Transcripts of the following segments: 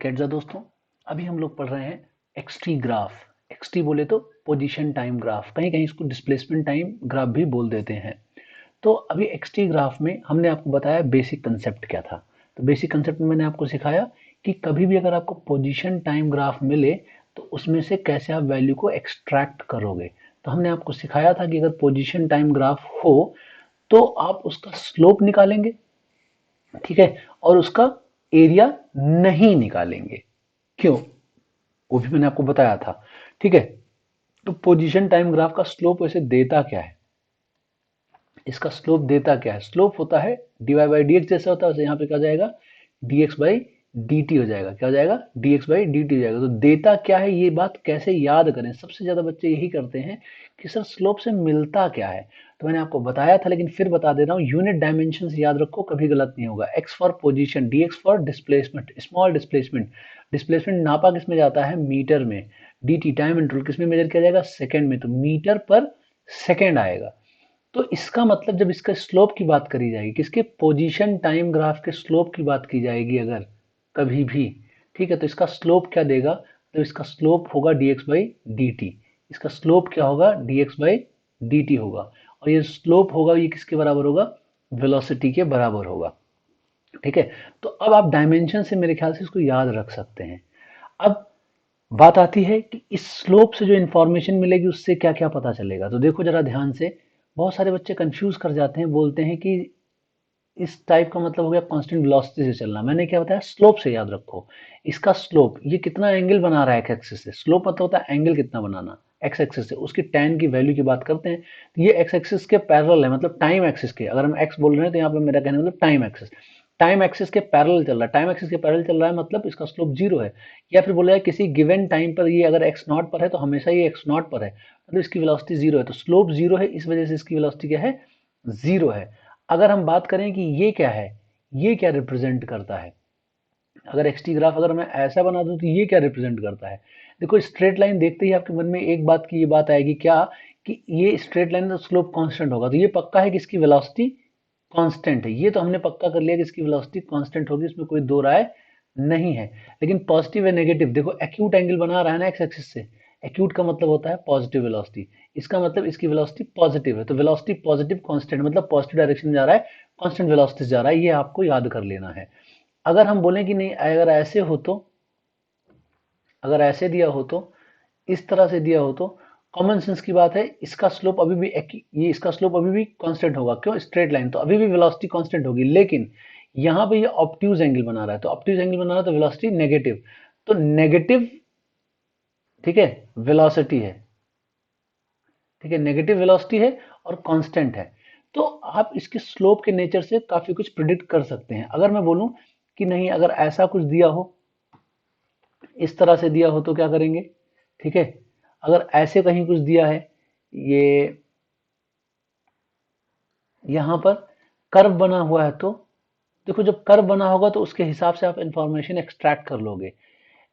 कैट्जा दोस्तों। अभी हम लोग पढ़ रहे हैं एक्सटी ग्राफ। एक्सटी बोले तो पोजीशन टाइम ग्राफ, कहीं कहीं इसको डिस्प्लेसमेंट टाइम ग्राफ भी बोल देते हैं। तो अभी एक्सटी ग्राफ में हमने आपको बताया बेसिक कंसेप्ट क्या था। तो बेसिक कंसेप्ट में मैंने आपको सिखाया कि कभी भी अगर आपको पोजीशन टाइम ग्राफ मिले तो उसमें से कैसे आप वैल्यू को एक्सट्रैक्ट करोगे। तो हमने आपको सिखाया था कि अगर पोजीशन टाइम ग्राफ हो तो आप उसका स्लोप निकालेंगे, ठीक है, और उसका एरिया नहीं निकालेंगे। क्यों? वो भी मैंने आपको बताया था, ठीक है। तो पोजीशन टाइम ग्राफ का स्लोप वैसे देता क्या है, इसका स्लोप देता क्या है? स्लोप होता है dy बाई डी एक्स, जैसा होता है वैसे यहाँ पे क्या हो जाएगा, dx बाई डी टी हो जाएगा। क्या हो जाएगा? dx बाई डी टी हो जाएगा। तो देता क्या है, ये बात कैसे याद करें? सबसे ज्यादा बच्चे यही करते हैं कि सर स्लोप से मिलता क्या है। तो मैंने आपको बताया था, लेकिन फिर बता दे रहा हूँ, यूनिट डायमेंशन याद रखो, कभी गलत नहीं होगा। x for position, dx for displacement, small displacement. Displacement नापा किस में जाता है? मीटर में। dt टाइम इंटरवल किस में मेजर किया जाएगा? सेकंड में। तो मीटर पर सेकंड आएगा। तो इसका मतलब जब इसका स्लोप की बात करी जाएगी, किसके? पोजीशन टाइम ग्राफ के स्लोप की बात की जाएगी अगर कभी भी, ठीक है, तो इसका स्लोप क्या देगा? तो इसका स्लोप होगा dx बाई डी टी। इसका स्लोप क्या होगा? dx बाई डी टी होगा। और ये स्लोप होगा, ये किसके बराबर होगा? वेलोसिटी के बराबर होगा, ठीक है। तो अब आप डायमेंशन से मेरे ख्याल से इसको याद रख सकते हैं। अब बात आती है कि इस स्लोप से जो इंफॉर्मेशन मिलेगी उससे क्या क्या पता चलेगा। तो देखो जरा ध्यान से, बहुत सारे बच्चे कंफ्यूज कर जाते हैं, बोलते हैं कि इस टाइप का मतलब हो गया कांस्टेंट वेलोसिटी से चलना। मैंने क्या बताया? स्लोप से याद रखो। इसका स्लोप, ये कितना एंगल बना रहा है एक्स एक्सिस से। स्लोप मतलब होता है एंगल कितना बनाना एक्स एक्सिस से, उसकी tan की वैल्यू की बात करते हैं। तो ये एक्स एक्सिस के पैरेलल है, मतलब टाइम एक्सिस के। अगर हम एक्स बोल रहे हैं तो यहाँ पे मेरा कहने मतलब टाइम एक्सिस, टाइम एक्सिस के पैरेलल चल रहा है। टाइम एक्सिस के पैरेलल चल रहा है मतलब इसका स्लोप जीरो है। या फिर बोला जाए किसी गिवन टाइम पर ये अगर एक्स नॉट पर है तो हमेशा ये एक्स नॉट पर है, मतलब इसकी वेलोसिटी जीरो है। तो स्लोप जीरो है, इस वजह से इसकी वेलोसिटी क्या है? जीरो है। अगर हम बात करें कि ये क्या है, ये क्या रिप्रेजेंट करता है, अगर एक्सटी ग्राफ अगर मैं ऐसा बना दूं तो ये क्या रिप्रेजेंट करता है? देखो स्ट्रेट लाइन देखते ही आपके मन में एक बात की ये बात आएगी क्या, कि ये स्ट्रेट लाइन का स्लोप कांस्टेंट होगा। तो ये पक्का है कि इसकी वेलोसिटी कांस्टेंट है। ये तो हमने पक्का कर लिया कि इसकी वेलोसिटी कांस्टेंट होगी, इसमें कोई दो राय नहीं है। लेकिन पॉजिटिव है नेगेटिव, देखो एक्यूट एंगल बना रहा है ना एक्स एक्सिस से। एक्यूट का मतलब होता है पॉजिटिव वेलोसिटी, इसका मतलब इसकी वेलोसिटी पॉजिटिव है। तो वेलोसिटी पॉजिटिव कांस्टेंट मतलब पॉजिटिव डायरेक्शन में जा रहा है, कांस्टेंट वेलोसिटी से जा रहा है, ये आपको याद कर लेना है। अगर हम बोलें कि नहीं, अगर ऐसे हो तो, अगर ऐसे दिया हो तो, इस तरह से दिया हो तो, कॉमन सेंस की बात है, इसका स्लोप अभी भी ये इसका स्लोप अभी भी कांस्टेंट होगा। क्यों? स्ट्रेट लाइन तो अभी भी वेलोसिटी कांस्टेंट होगी। लेकिन यहाँ पे ये ऑब्ट्यूज एंगल बना रहा है, तो ऑब्ट्यूज एंगल बना रहा है तो वेलोसिटी नेगेटिव। तो नेगेटिव, ठीक है, वेलोसिटी है, ठीक है, नेगेटिव वेलोसिटी है और कांस्टेंट है। तो आप इसके स्लोप के नेचर से काफी कुछ प्रिडिक्ट कर सकते हैं। अगर मैं बोलूं कि नहीं, अगर ऐसा कुछ दिया हो, इस तरह से दिया हो तो क्या करेंगे, ठीक है। अगर ऐसे कहीं कुछ दिया है, ये यहां पर कर्व बना हुआ है, तो देखो जब कर्व बना होगा तो उसके हिसाब से आप इंफॉर्मेशन एक्सट्रैक्ट कर लोगे।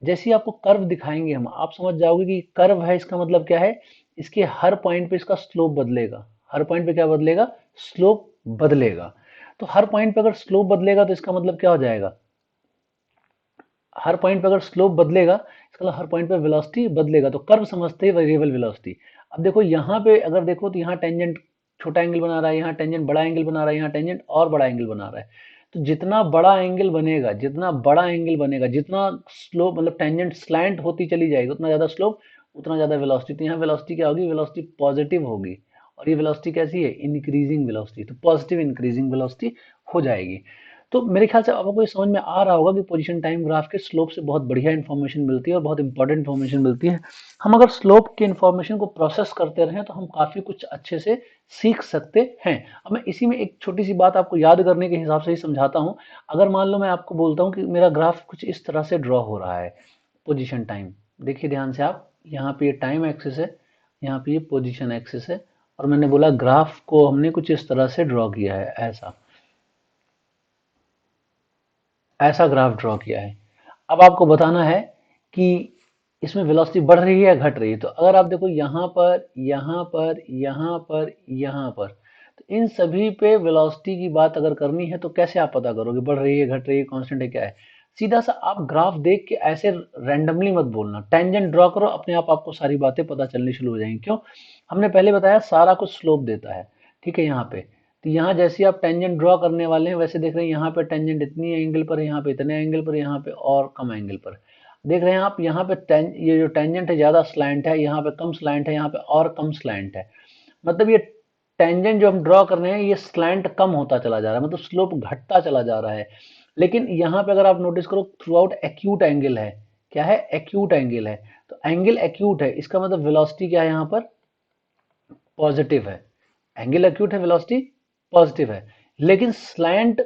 जैसे ही आपको कर्व दिखाएंगे हम, आप समझ जाओगे कि कर्व है, इसका मतलब क्या है, इसके हर पॉइंट पे इसका स्लोप बदलेगा। हर पॉइंट पे क्या बदलेगा? स्लोप बदलेगा। तो हर पॉइंट पे अगर स्लोप बदलेगा तो इसका मतलब क्या हो जाएगा? हर पॉइंट पे अगर स्लोप बदलेगा, इसका मतलब हर पॉइंट पे वेलोसिटी बदलेगा। तो कर्व समझते ही वेरिएबल वेलोसिटी। अब देखो यहाँ पे अगर देखो तो यहाँ टेंजेंट छोटा एंगल बना रहा है, यहाँ टेंजेंट बड़ा एंगल बना रहा है, यहाँ टेंजेंट और बड़ा एंगल बना रहा है। तो जितना बड़ा एंगल बनेगा, जितना बड़ा एंगल बनेगा, जितना स्लोप मतलब टेंजेंट स्लैंट होती चली जाएगी, उतना ज्यादा स्लोप, उतना ज्यादा वेलोसिटी। तो यहाँ वेलोसिटी क्या होगी? वेलोसिटी पॉजिटिव होगी। और ये वेलोसिटी कैसी है? Increasing velocity. तो पॉजिटिव इंक्रीजिंग वेलोसिटी हो जाएगी। तो मेरे ख्याल से आपको ये समझ में आ रहा होगा कि पोजीशन टाइम ग्राफ के स्लोप से बहुत बढ़िया इन्फॉर्मेशन मिलती है और बहुत इंपॉर्टेंट इन्फॉर्मेशन मिलती है। हम अगर स्लोप के इन्फॉर्मेशन को प्रोसेस करते रहें तो हम काफी कुछ अच्छे से सीख सकते हैं। अब मैं इसी में एक छोटी सी बात आपको याद करने के हिसाब से ही समझाता हूँ। अगर मान लो मैं आपको बोलता हूँ कि मेरा ग्राफ कुछ इस तरह से ड्रॉ हो रहा है, पोजीशन टाइम, देखिए ध्यान से आप, यहाँ पे ये टाइम एक्सिस है, यहाँ पे ये पोजीशन एक्सिस है, और मैंने बोला ग्राफ को हमने कुछ इस तरह से ड्रॉ किया है, ऐसा ऐसा ग्राफ ड्रॉ किया है। अब आपको बताना है कि इसमें वेलोसिटी बढ़ रही है या घट रही है। तो अगर आप देखो यहाँ पर, यहाँ पर, यहाँ पर, यहाँ पर, तो इन सभी पे वेलोसिटी की बात अगर करनी है तो कैसे आप पता करोगे बढ़ रही है, घट रही है, कांस्टेंट है, क्या है? सीधा सा आप ग्राफ देख के ऐसे रैंडमली मत बोलना, टेंजेंट ड्रॉ करो, अपने आप आपको सारी बातें पता चलनी शुरू हो जाएंगी। क्यों? हमने पहले बताया सारा कुछ स्लोप देता है, ठीक है। यहाँ पे तो यहाँ जैसे आप टेंजेंट ड्रॉ करने वाले हैं वैसे देख रहे हैं यहाँ पे टेंजेंट इतनी एंगल पर है, यहाँ पे इतने एंगल पर, यहाँ पे और कम एंगल पर देख रहे हैं आप। यहाँ पे ये जो टेंजेंट है ज्यादा स्लैंट है, यहाँ पे कम स्लैंट है, यहाँ पे और कम स्लैंट है। मतलब ये टेंजेंट जो हम ड्रॉ कर रहे हैं ये स्लैंट कम होता चला जा रहा है, मतलब स्लोप घटता चला जा रहा है। लेकिन यहाँ पे अगर आप नोटिस करो थ्रू आउट एक्यूट एंगल है। क्या है? एक्यूट एंगल है। तो एंगल एक्यूट है, इसका मतलब वेलोसिटी क्या है यहाँ पर? पॉजिटिव है। एंगल एक्यूट है, वेलोसिटी पॉजिटिव है। लेकिन स्लैंट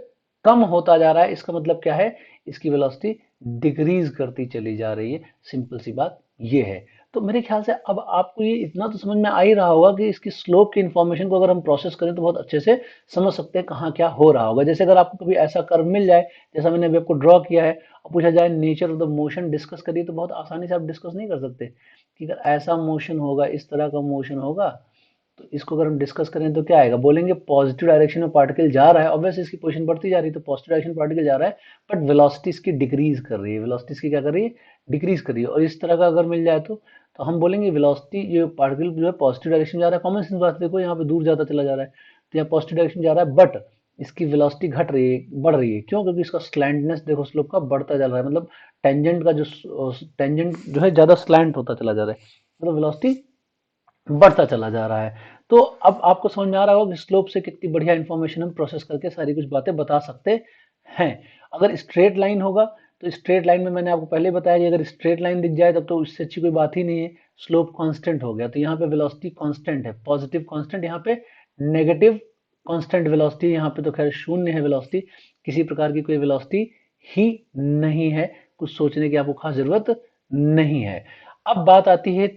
कम होता जा रहा है, इसका मतलब क्या है? इसकी वेलोसिटी डिक्रीज करती चली जा रही है। सिंपल सी बात ये है। तो मेरे ख्याल से अब आपको ये इतना तो समझ में आ ही रहा होगा कि इसकी स्लोप की इंफॉर्मेशन को अगर हम प्रोसेस करें तो बहुत अच्छे से समझ सकते हैं कहाँ क्या हो रहा होगा। जैसे अगर आपको कभी ऐसा कर्व मिल जाए जैसा मैंने अभी आपको ड्रॉ किया है और पूछा जाए nature of the motion discuss करिए, तो बहुत आसानी से आप डिस्कस नहीं कर सकते कि अगर ऐसा मोशन होगा, इस तरह का मोशन होगा, तो इसको अगर हम डिस्कस करें तो क्या आएगा? बोलेंगे पॉजिटिव डायरेक्शन में पार्टिकल जा रहा है, ऑब्वियसली इसकी पोजीशन बढ़ती जा रही है तो पॉजिटिव डायरेक्शन पार्टिकल जा रहा है, बट वेलोसिटी इसकी डिक्रीज कर रही है। वेलोसिटी इसकी क्या कर रही है? डिक्रीज कर रही है। और इस तरह का अगर मिल जाए तो हम बोलेंगे वेलोसिटी जो पार्टिकल जो है पॉजिटिव डायरेक्शन जा रहा है। कॉमन सेंस बात, देखो यहाँ पे दूर जाता चला जा रहा है तो यहाँ पॉजिटिव डायरेक्शन जा रहा है, बट इसकी वेलोसिटी घट रही है, बढ़ रही है। क्यों? क्योंकि इसका स्लैंटनेस देखो स्लोप का बढ़ता चल रहा है, मतलब टेंजेंट का जो टेंजेंट जो है ज्यादा स्लैंट होता चला जा रहा है, मतलब वेलोसिटी बढ़ता चला जा रहा है। तो अब आपको समझ में आ रहा होगा कि स्लोप से कितनी बढ़िया इंफॉर्मेशन हम प्रोसेस करके सारी कुछ बातें बता सकते हैं। अगर स्ट्रेट लाइन होगा तो स्ट्रेट लाइन में मैंने आपको पहले बताया कि अगर स्ट्रेट लाइन दिख जाए तब तो इससे अच्छी कोई बात ही नहीं है। स्लोप कांस्टेंट हो गया तो यहाँ पे वेलोसिटी कांस्टेंट है, पॉजिटिव कांस्टेंट, यहाँ पे नेगेटिव कांस्टेंट वेलोसिटी। यहाँ पे तो खैर शून्य है वेलोसिटी, किसी प्रकार की कोई वेलोसिटी ही नहीं है। कुछ सोचने की आपको खास जरूरत नहीं है। अब बात आती है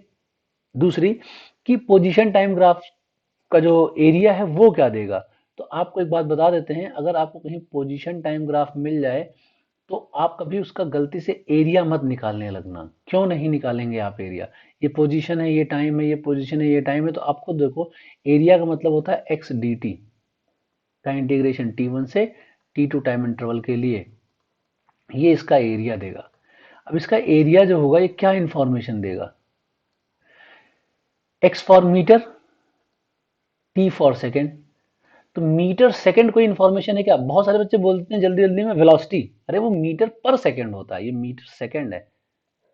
दूसरी कि पोजीशन टाइम ग्राफ का जो एरिया है वो क्या देगा। तो आपको एक बात बता देते हैं, अगर आपको कहीं पोजीशन टाइम ग्राफ मिल जाए तो आप कभी उसका गलती से एरिया मत निकालने लगना। क्यों नहीं निकालेंगे आप एरिया? ये पोजीशन है, ये टाइम है, ये पोजीशन है, ये टाइम है, तो आपको देखो एरिया का मतलब होता है एक्स डी टी का इंटीग्रेशन T1 से T2 टाइम इंटरवल के लिए, ये इसका एरिया देगा। अब इसका एरिया जो होगा ये क्या इंफॉर्मेशन देगा? X for metre, t for second. तो मीटर सेकंड कोई इंफॉर्मेशन है क्या? बहुत सारे बच्चे बोलते हैं जल्दी जल्दी में वेलोसिटी, अरे वो मीटर पर सेकंड होता है, ये मीटर सेकंड है,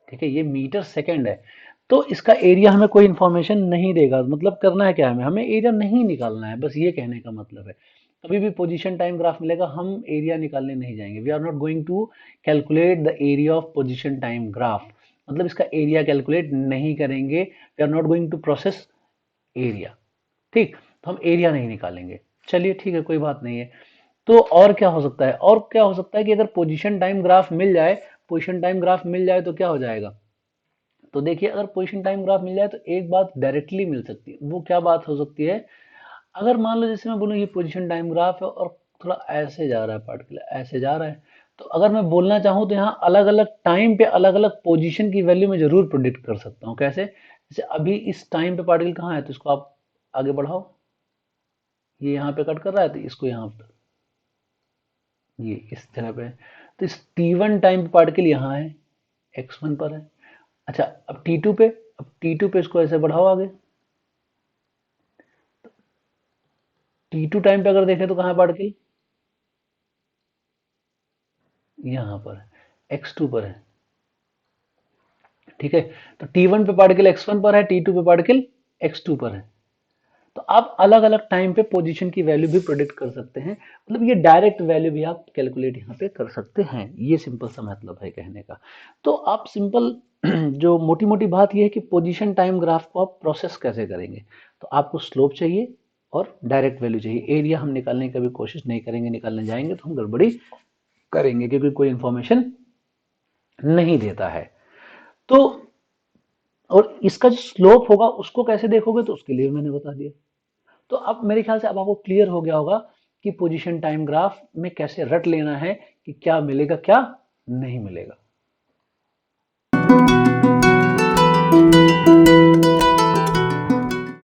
ठीक है, ये मीटर सेकंड है। तो इसका एरिया हमें कोई इंफॉर्मेशन नहीं देगा। मतलब करना है क्या? हमें हमें एरिया नहीं निकालना है, बस ये कहने का मतलब है। कभी भी पोजीशन टाइम ग्राफ मिलेगा हम एरिया निकालने नहीं जाएंगे। We are not going to calculate the area of position time graph, मतलब इसका एरिया कैलकुलेट नहीं करेंगे। We are not going to process area, ठीक। तो हम एरिया नहीं निकालेंगे। चलिए ठीक है, कोई बात नहीं है। तो और क्या हो सकता है? और क्या हो सकता है कि अगर पोजीशन टाइम ग्राफ मिल जाए, पोजीशन टाइम ग्राफ मिल जाए तो क्या हो जाएगा? तो देखिए अगर पोजीशन टाइम ग्राफ मिल जाए तो एक बात डायरेक्टली मिल सकती है। वो क्या बात हो सकती है? अगर मान लो जैसे मैं बोलूँ ये पोजीशन टाइम ग्राफ है और थोड़ा ऐसे जा रहा है पार्टिकल, ऐसे जा रहा है, तो अगर मैं बोलना चाहूँ तो यहाँ अलग अलग टाइम पे अलग अलग पोजीशन की वैल्यू मैं जरूर प्रिडिक्ट कर सकता हूँ। कैसे? जैसे अभी इस टाइम पे पार्टिकल कहाँ है, तो इसको आप आगे बढ़ाओ, ये यहाँ पे कट कर रहा है तो इसको यहाँ पे, ये इस जगह पे है। तो इस T1 टाइम पे पार्टिकल यहाँ है, x1 पर है। अच्छा अब T2 पे, अब T2 पे इसको ऐसे बढ़ाओ आगे, T2 टाइम पे अगर देखें तो कहाँ है पार्टिकल? यहाँ पर है, x2 पर है, ठीक है। तो T1 पे पार्टिकल x1 पर है, T2 पे पार्टिकल x2 पर है। तो आप अलग अलग टाइम पे पोजीशन की वैल्यू भी प्रोडिक्ट कर सकते हैं। मतलब ये डायरेक्ट वैल्यू भी आप कैलकुलेट यहाँ पे कर सकते हैं। ये सिंपल सा मतलब है कहने का। तो आप सिंपल जो मोटी मोटी बात ये है कि पोजीशन टाइम ग्राफ को आप प्रोसेस कैसे करेंगे। तो आपको स्लोप चाहिए और डायरेक्ट वैल्यू चाहिए। एरिया हम निकालने की कभी कोशिश नहीं करेंगे, निकालने जाएंगे तो हम गड़बड़ी करेंगे क्योंकि कोई इंफॉर्मेशन नहीं देता है। तो और इसका जो स्लोप होगा उसको कैसे देखोगे, तो उसके लिए मैंने बता दिया। तो अब मेरे ख्याल से अब आपको क्लियर हो गया होगा कि पोजीशन टाइम ग्राफ में कैसे रट लेना है कि क्या मिलेगा क्या नहीं मिलेगा।